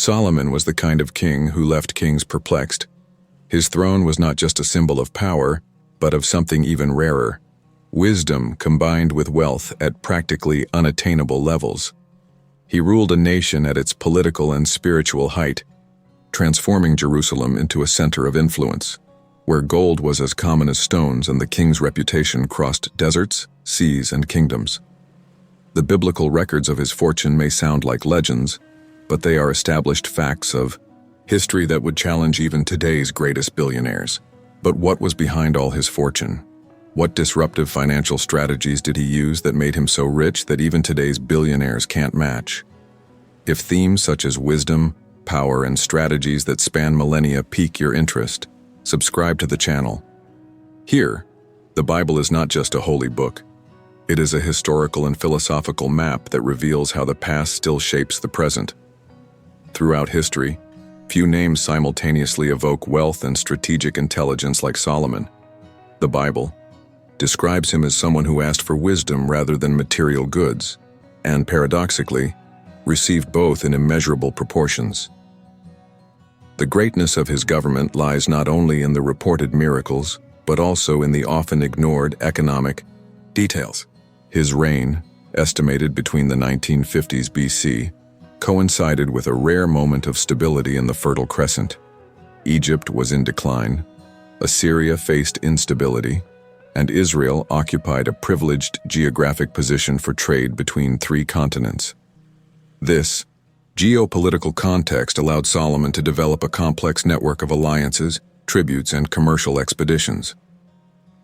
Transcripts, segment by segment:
Solomon was the kind of king who left kings perplexed. His throne was not just a symbol of power, but of something even rarer: wisdom combined with wealth at practically unattainable levels. He ruled a nation at its political and spiritual height, transforming Jerusalem into a center of influence, where gold was as common as stones and the king's reputation crossed deserts, seas, and kingdoms. The biblical records of his fortune may sound like legends, but they are established facts of history that would challenge even today's greatest billionaires. But what was behind all his fortune? What disruptive financial strategies did he use that made him so rich that even today's billionaires can't match? If themes such as wisdom, power, and strategies that span millennia pique your interest, subscribe to the channel. Here, the Bible is not just a holy book. It is a historical and philosophical map that reveals how the past still shapes the present. Throughout history, few names simultaneously evoke wealth and strategic intelligence like Solomon. The Bible describes him as someone who asked for wisdom rather than material goods, and paradoxically, received both in immeasurable proportions. The greatness of his government lies not only in the reported miracles, but also in the often ignored economic details. His reign, estimated between the 1950s BC, coincided with a rare moment of stability in the Fertile Crescent. Egypt was in decline, Assyria faced instability, and Israel occupied a privileged geographic position for trade between three continents. This geopolitical context allowed Solomon to develop a complex network of alliances, tributes, and commercial expeditions.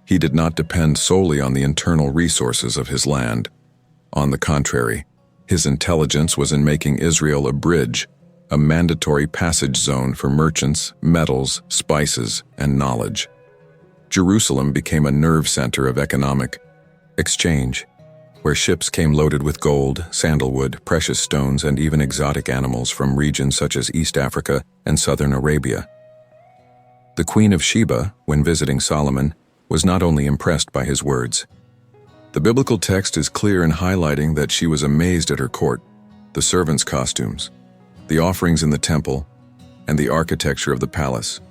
He did not depend solely on the internal resources of his land. On the contrary, his intelligence was in making Israel a bridge, a mandatory passage zone for merchants, metals, spices, and knowledge. Jerusalem became a nerve center of economic exchange, where ships came loaded with gold, sandalwood, precious stones, and even exotic animals from regions such as East Africa and southern Arabia. The Queen of Sheba, when visiting Solomon, was not only impressed by his words. The biblical text is clear in highlighting that she was amazed at her court, the servants' costumes, the offerings in the temple, and the architecture of the palace.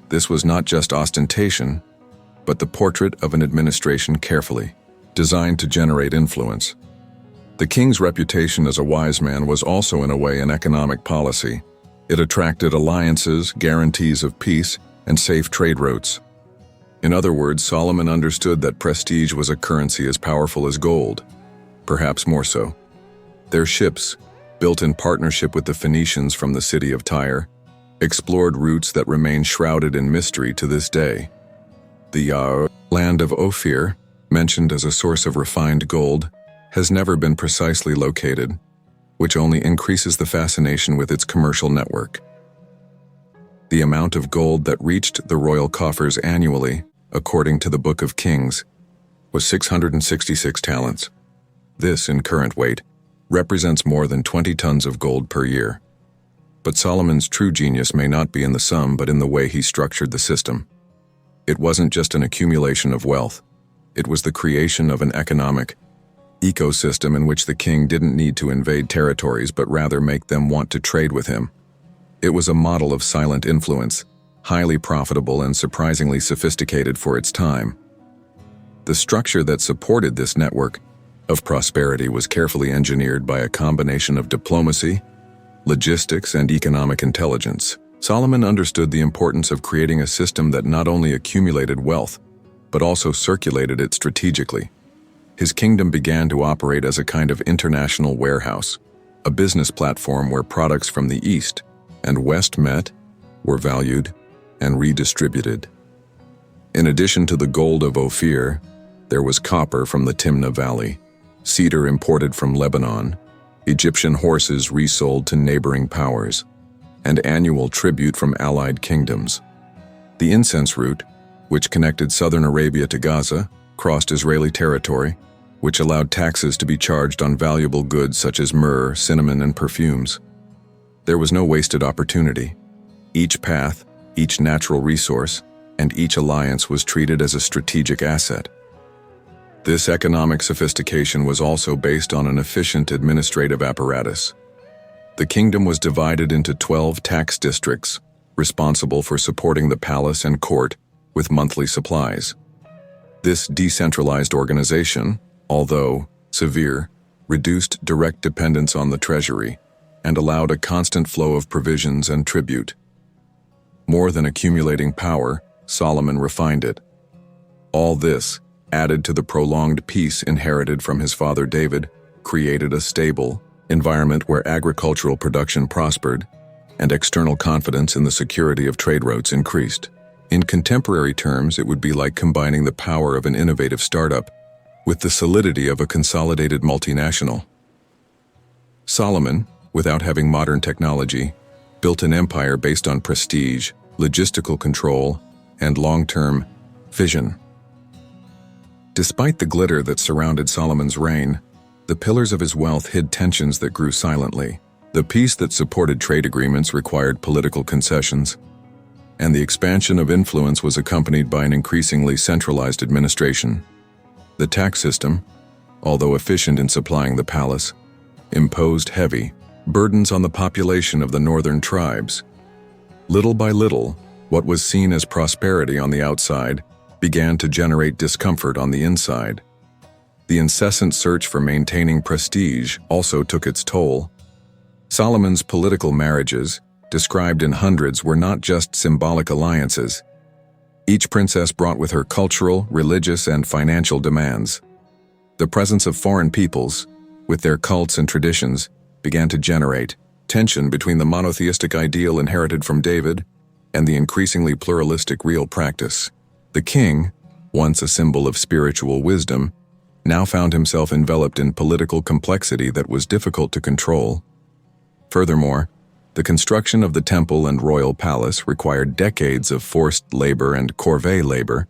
This was not just ostentation, but the portrait of an administration carefully designed to generate influence. The king's reputation as a wise man was also in a way an economic policy. It attracted alliances, guarantees of peace, and safe trade routes. In other words, Solomon understood that prestige was a currency as powerful as gold, perhaps more so. Their ships, built in partnership with the Phoenicians from the city of Tyre, explored routes that remain shrouded in mystery to this day. The land of Ophir, mentioned as a source of refined gold, has never been precisely located, which only increases the fascination with its commercial network. The amount of gold that reached the royal coffers annually, according to the Book of Kings, was 666 talents. This, in current weight, represents more than 20 tons of gold per year. But Solomon's true genius may not be in the sum, but in the way he structured the system. It wasn't just an accumulation of wealth. It was the creation of an economic ecosystem in which the king didn't need to invade territories, but rather make them want to trade with him. It was a model of silent influence, highly profitable and surprisingly sophisticated for its time. The structure that supported this network of prosperity was carefully engineered by a combination of diplomacy, logistics, and economic intelligence. Solomon understood the importance of creating a system that not only accumulated wealth, but also circulated it strategically. His kingdom began to operate as a kind of international warehouse, a business platform where products from the East and West met, were valued, and redistributed. In addition to the gold of Ophir, there was copper from the Timnah Valley, cedar imported from Lebanon, Egyptian horses resold to neighboring powers, and annual tribute from allied kingdoms. The incense route, which connected southern Arabia to Gaza, crossed Israeli territory, which allowed taxes to be charged on valuable goods such as myrrh, cinnamon, and perfumes. There was no wasted opportunity. Each path, each natural resource, and each alliance was treated as a strategic asset. This economic sophistication was also based on an efficient administrative apparatus. The kingdom was divided into 12 tax districts, responsible for supporting the palace and court with monthly supplies. This decentralized organization, although severe, reduced direct dependence on the treasury and allowed a constant flow of provisions and tribute. More than accumulating power, Solomon refined it. All this, added to the prolonged peace inherited from his father David, created a stable environment where agricultural production prospered and external confidence in the security of trade routes increased. In contemporary terms, it would be like combining the power of an innovative startup with the solidity of a consolidated multinational. Solomon, without having modern technology, built an empire based on prestige, logistical control, and long-term vision. Despite the glitter that surrounded Solomon's reign, the pillars of his wealth hid tensions that grew silently. The peace that supported trade agreements required political concessions, and the expansion of influence was accompanied by an increasingly centralized administration. The tax system, although efficient in supplying the palace, imposed heavy burdens on the population of the northern tribes. Little by little, what was seen as prosperity on the outside began to generate discomfort on the inside. The incessant search for maintaining prestige also took its toll. Solomon's political marriages, described in hundreds, were not just symbolic alliances. Each princess brought with her cultural, religious, and financial demands. The presence of foreign peoples, with their cults and traditions, began to generate tension between the monotheistic ideal inherited from David and the increasingly pluralistic real practice. The king, once a symbol of spiritual wisdom, now found himself enveloped in political complexity that was difficult to control. Furthermore, the construction of the temple and royal palace required decades of forced labor and corvée labor,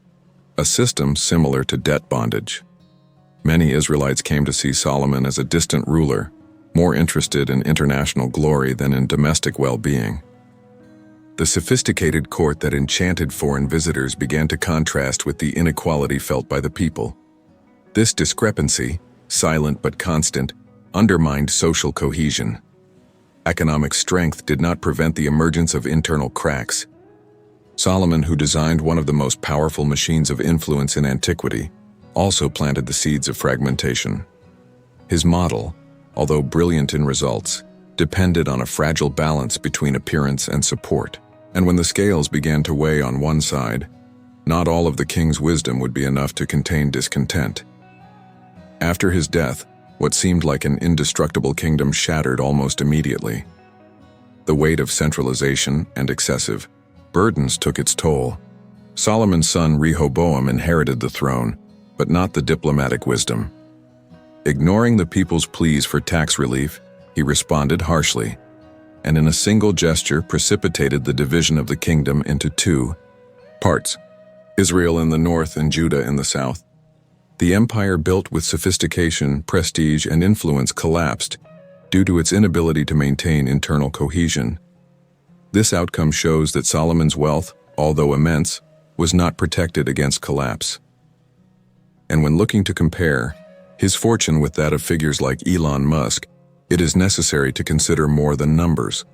a system similar to debt bondage. Many Israelites came to see Solomon as a distant ruler, more interested in international glory than in domestic well-being. The sophisticated court that enchanted foreign visitors began to contrast with the inequality felt by the people. This discrepancy, silent but constant, undermined social cohesion. Economic strength did not prevent the emergence of internal cracks. Solomon, who designed one of the most powerful machines of influence in antiquity, also planted the seeds of fragmentation. His model, although brilliant in results, depended on a fragile balance between appearance and support. And when the scales began to weigh on one side, not all of the king's wisdom would be enough to contain discontent. After his death, what seemed like an indestructible kingdom shattered almost immediately. The weight of centralization and excessive burdens took its toll. Solomon's son Rehoboam inherited the throne, but not the diplomatic wisdom. Ignoring the people's pleas for tax relief, he responded harshly, and in a single gesture precipitated the division of the kingdom into two parts, Israel in the north and Judah in the south. The empire built with sophistication, prestige, and influence collapsed due to its inability to maintain internal cohesion. This outcome shows that Solomon's wealth, although immense, was not protected against collapse. And when looking to compare his fortune with that of figures like Elon Musk, it is necessary to consider more than numbers.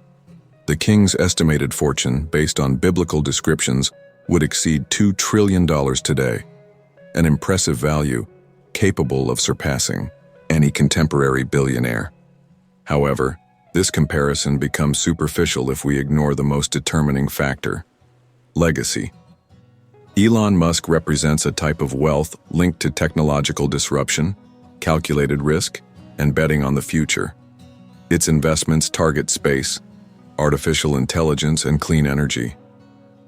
The king's estimated fortune, based on biblical descriptions, would exceed $2 trillion today, an impressive value capable of surpassing any contemporary billionaire. However, this comparison becomes superficial if we ignore the most determining factor: legacy. Elon Musk represents a type of wealth linked to technological disruption, calculated risk, and betting on the future. Its investments target space, artificial intelligence, and clean energy.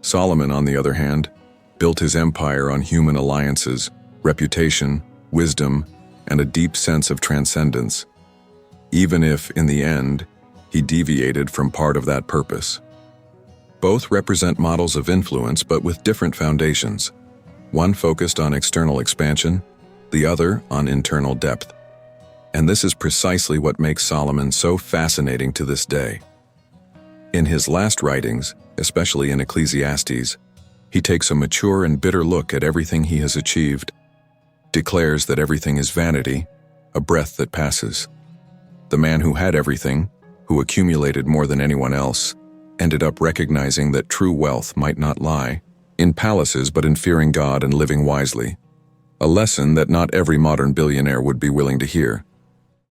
Solomon, on the other hand, built his empire on human alliances, reputation, wisdom, and a deep sense of transcendence, even if, in the end, he deviated from part of that purpose. Both represent models of influence, but with different foundations. One focused on external expansion, the other on internal depth. And this is precisely what makes Solomon so fascinating to this day. In his last writings, especially in Ecclesiastes, he takes a mature and bitter look at everything he has achieved, declares that everything is vanity, a breath that passes. The man who had everything, who accumulated more than anyone else, ended up recognizing that true wealth might not lie in palaces but in fearing God and living wisely. A lesson that not every modern billionaire would be willing to hear.